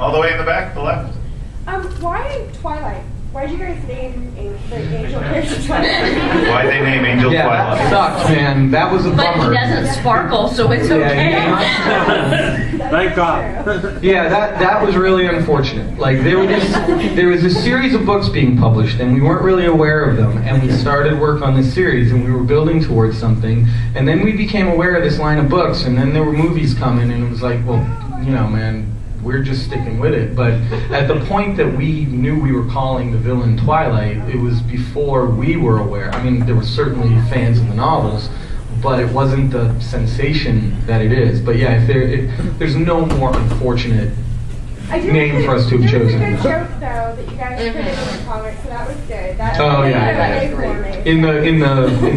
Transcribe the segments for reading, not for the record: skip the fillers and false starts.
All the way in the back, the left. Why Twilight? Why did you guys name the angel character Twilight? Why'd they name Angel Twilight? That sucked, man. That was a bummer. But he doesn't sparkle, so it's okay. Thank God. Yeah, that was really unfortunate. Like there was a series of books being published, and we weren't really aware of them. And we started work on this series, and we were building towards something. And then we became aware of this line of books, and then there were movies coming, and it was like, well, you know, man, we're just sticking with it. But at the point that we knew we were calling the villain Twilight, it was before we were aware. I mean, there were certainly fans of the novels, but it wasn't the sensation that it is. But yeah, if there's no more unfortunate name for us to have chosen. There was a good joke though that you guys put in the comics, so that was good. That In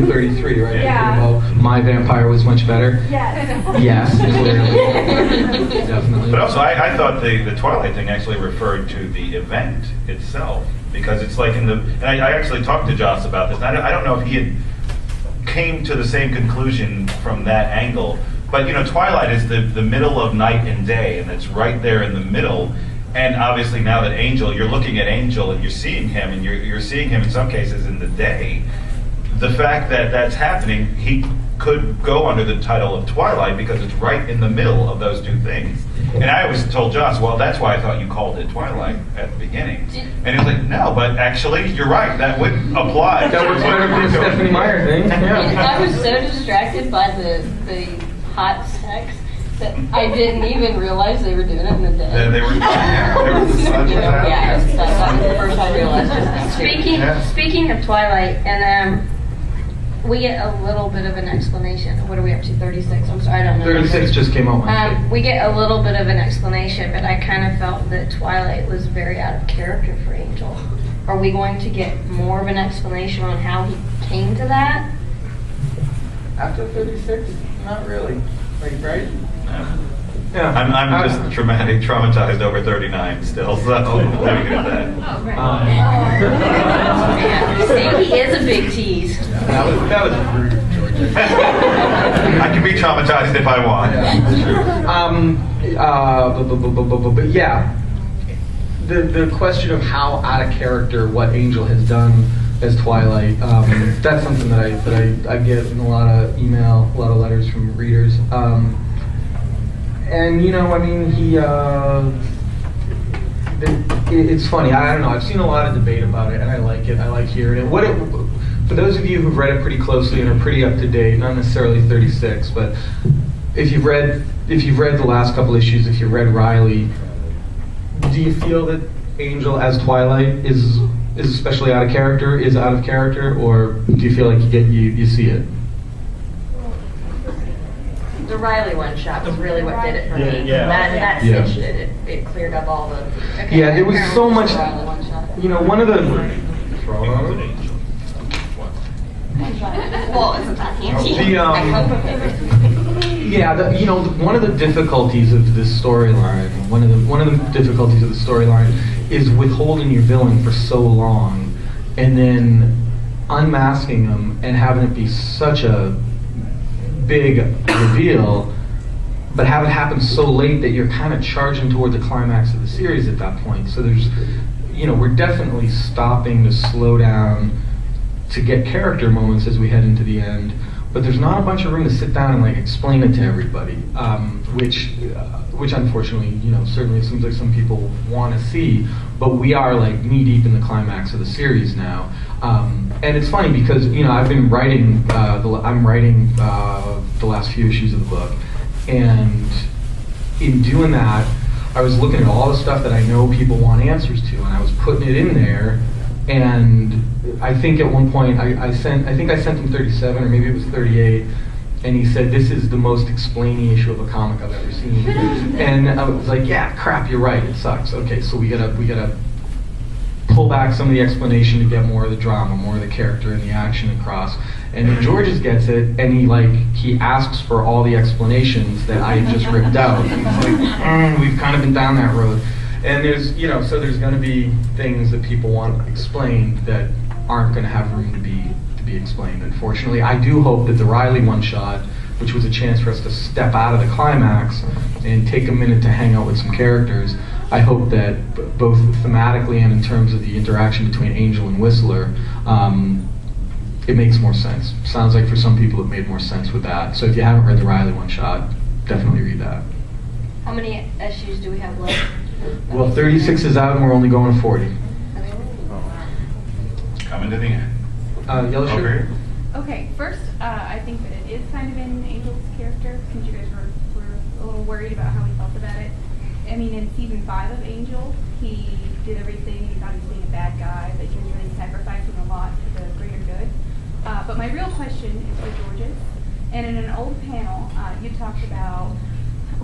33, right? Yeah. About my vampire was much better. Yes. Yes, clearly. Definitely. But also, I thought the Twilight thing actually referred to the event itself, because it's like and I actually talked to Joss about this. And I don't know if he had came to the same conclusion from that angle. But you know, Twilight is the middle of night and day, and it's right there in the middle. And obviously now that Angel, you're looking at Angel and you're seeing him, and you're seeing him in some cases in the day. The fact that that's happening, he could go under the title of Twilight because it's right in the middle of those two things. And I always told Joss, well, that's why I thought you called it Twilight at the beginning. And he was like, no, but actually, you're right. That would apply. That was better than the Stephanie Meyer thing. Yeah. I was so distracted by the hot sex that I didn't even realize they were doing it in the day. They were the sun was out. Yeah, that's the first I realized just now. Speaking of Twilight, and we get a little bit of an explanation. What are we up to? 36? I'm sorry, I don't know. 36 just came out Wednesday. We get a little bit of an explanation, but I kind of felt that Twilight was very out of character for Angel. Are we going to get more of an explanation on how he came to that? After 36? Not really. Like, right? Yeah. I'm just traumatized over 39 still, so I'm happy with that. Oh, right. See, he is a big tease. That was rude, George. I can be traumatized if I want. Yeah. But yeah, the question of how out of character what Angel has done as Twilight, that's something that I get in a lot of email, a lot of letters from readers. And you know, I mean, it's funny. I don't know. I've seen a lot of debate about it, and I like it. I like hearing it. For those of you who've read it pretty closely and are pretty up to date, not necessarily 36, but if you've read the last couple issues, if you've read Riley, do you feel that Angel as Twilight is especially out of character, or do you feel like you see it? The Riley one shot was really what did it for me. Yeah. That cinched it. It cleared up all the. Okay, Yeah, there was so much. Riley one shot. You know, one of the. Well, it's not handy. One of the difficulties of this storyline, one of the difficulties of the storyline is withholding your villain for so long, and then unmasking them and having it be such a big reveal, but have it happen so late that you're kind of charging toward the climax of the series at that point. So we're definitely stopping to slow down to get character moments as we head into the end, but there's not a bunch of room to sit down and like explain it to everybody, which unfortunately, certainly it seems like some people want to see, but we are like knee deep in the climax of the series now. And it's funny because, I've been writing, I'm writing the last few issues of the book, and in doing that, I was looking at all the stuff that I know people want answers to, and I was putting it in there, and I think at one point I sent him 37, or maybe it was 38, and he said, "This is the most explainy issue of a comic I've ever seen." And I was like, "Yeah, crap, you're right. It sucks. Okay, so we gotta pull back some of the explanation to get more of the drama, more of the character and the action across." And then Georges gets it, and he asks for all the explanations that I had just ripped out. And he's like, "We've kind of been down that road." And there's going to be things that people want explained that aren't going to have room to be explained, unfortunately. I do hope that the Riley one-shot, which was a chance for us to step out of the climax and take a minute to hang out with some characters, I hope that both thematically and in terms of the interaction between Angel and Whistler, it makes more sense. Sounds like for some people it made more sense with that. So if you haven't read the Riley one-shot, definitely read that. How many issues do we have left? Well, 36 is out and we're only going to 40. Coming to the end. Yellow Over shirt? here. Okay, first, I think that it is kind of in Angel's character, because you guys were a little worried about how he felt about it. I mean, in season 5 of Angel, he did everything, he thought he was being a bad guy, but he was really sacrificing a lot for the greater good. But my real question is for Georges. And in an old panel, you talked about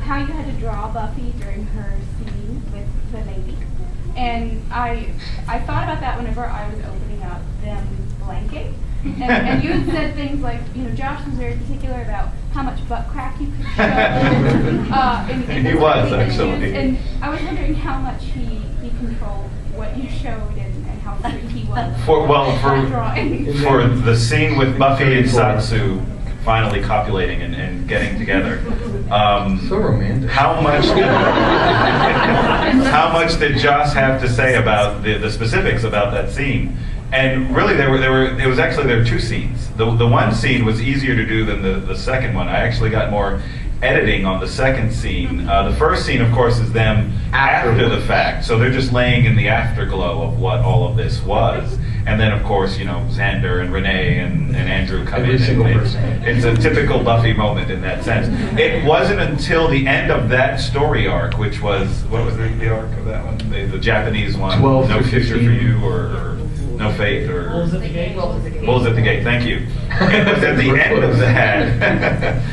how you had to draw Buffy during her scene with the Navy. And I thought about that whenever I was opening up them blanking. And you had said things like, Josh was very particular about how much butt crack you could show. In He was, the actually. issues. And I was wondering how much he controlled what you showed and how strict he was at drawing. For the scene with Buffy and Satsu finally copulating and getting together. So romantic. How much did Joss have to say about the specifics about that scene? And really, there were two scenes. The one scene was easier to do than the second one. I actually got more editing on the second scene. The first scene, of course, is them after the fact. So they're just laying in the afterglow of what all of this was. And then, of course, Xander and Renee and Andrew come Every in. single And person. it's a typical Buffy moment in that sense. It wasn't until the end of that story arc, which was, what was the arc of that one? The Japanese one, 12 No to Future 15. for You, or No Fate, or Wolves at the Gate. Bulls at the Gate, thank you. It was at the end of that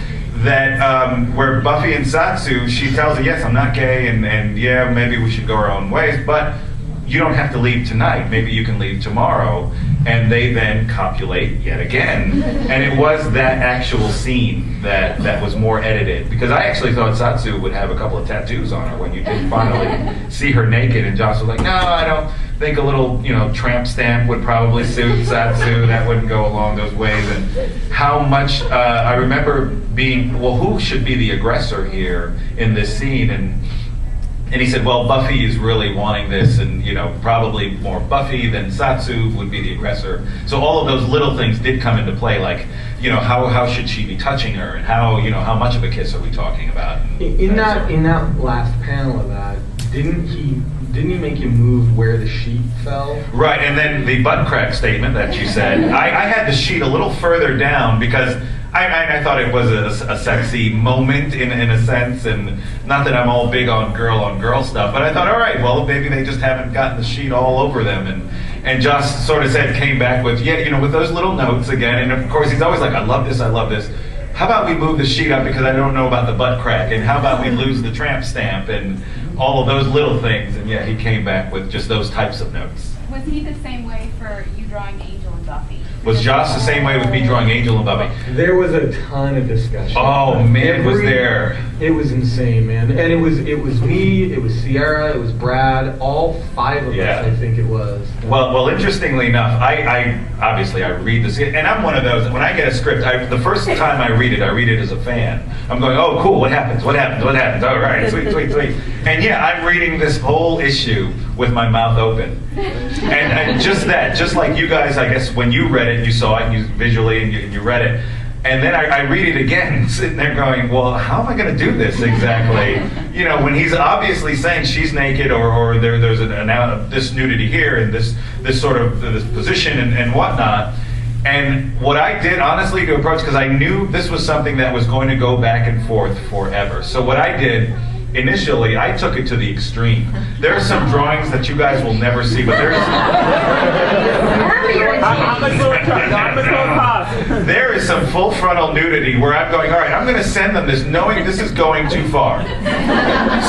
that where Buffy and Satsu, she tells her, yes, I'm not gay, and yeah, maybe we should go our own ways, but you don't have to leave tonight. Maybe you can leave tomorrow. And they then copulate yet again. And it was that actual scene that was more edited. Because I actually thought Satsu would have a couple of tattoos on her when you did finally see her naked. And Josh was like, no, I don't think a little, tramp stamp would probably suit Satsu. That wouldn't go along those ways. And how much, I remember being, well, who should be the aggressor here in this scene? And he said, well, Buffy is really wanting this, and probably more Buffy than Satsu would be the aggressor. So all of those little things did come into play, like, how should she be touching her, and how much of a kiss are we talking about? In that last panel of that, didn't he make you move where the sheet fell? Right, and then the butt crack statement that you said, I had the sheet a little further down because I thought it was a sexy moment in a sense, and not that I'm all big on girl stuff, but I thought, all right, well, maybe they just haven't gotten the sheet all over them, and Josh sort of came back with, with those little notes again, and of course he's always like, I love this. How about we move the sheet up because I don't know about the butt crack, and how about we lose the tramp stamp, and all of those little things, and he came back with just those types of notes. Was he the same way for you drawing Angel and Buffy? Was Josh the same way with me drawing Angel and Buffy? There was a ton of discussion. Oh man, was there? It was insane, man. And it was me, it was Sierra, it was Brad, all 5 of us, I think it was. Well, interestingly enough, I obviously read this, and I'm one of those. When I get a script, the first time I read it as a fan. I'm going, oh, cool. What happens? All right, sweet. And I'm reading this whole issue with my mouth open, and just like you guys, I guess when you read it, you saw it, and visually, and you read it. And then I read it again, sitting there going, well, how am I going to do this exactly? When he's obviously saying she's naked, or there's this nudity here, and this sort of this position and whatnot. And what I did, honestly, to approach, because I knew this was something that was going to go back and forth forever. So what I did, initially, I took it to the extreme. There are some drawings that you guys will never see, but there's... There is some full frontal nudity where I'm going, all right, I'm going to send them this knowing this is going too far.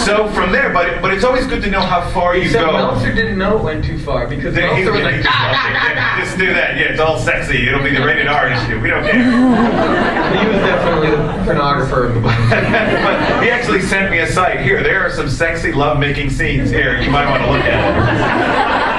So from there, but it's always good to know how far you go. Meltzer didn't know it went too far because Meltzer was like, just do that. Yeah, it's all sexy. It'll be the rated R issue. We don't care. He was definitely the pornographer of the bunch. But he actually sent me a site. Here, there are some sexy love-making scenes here. You might want to look at it.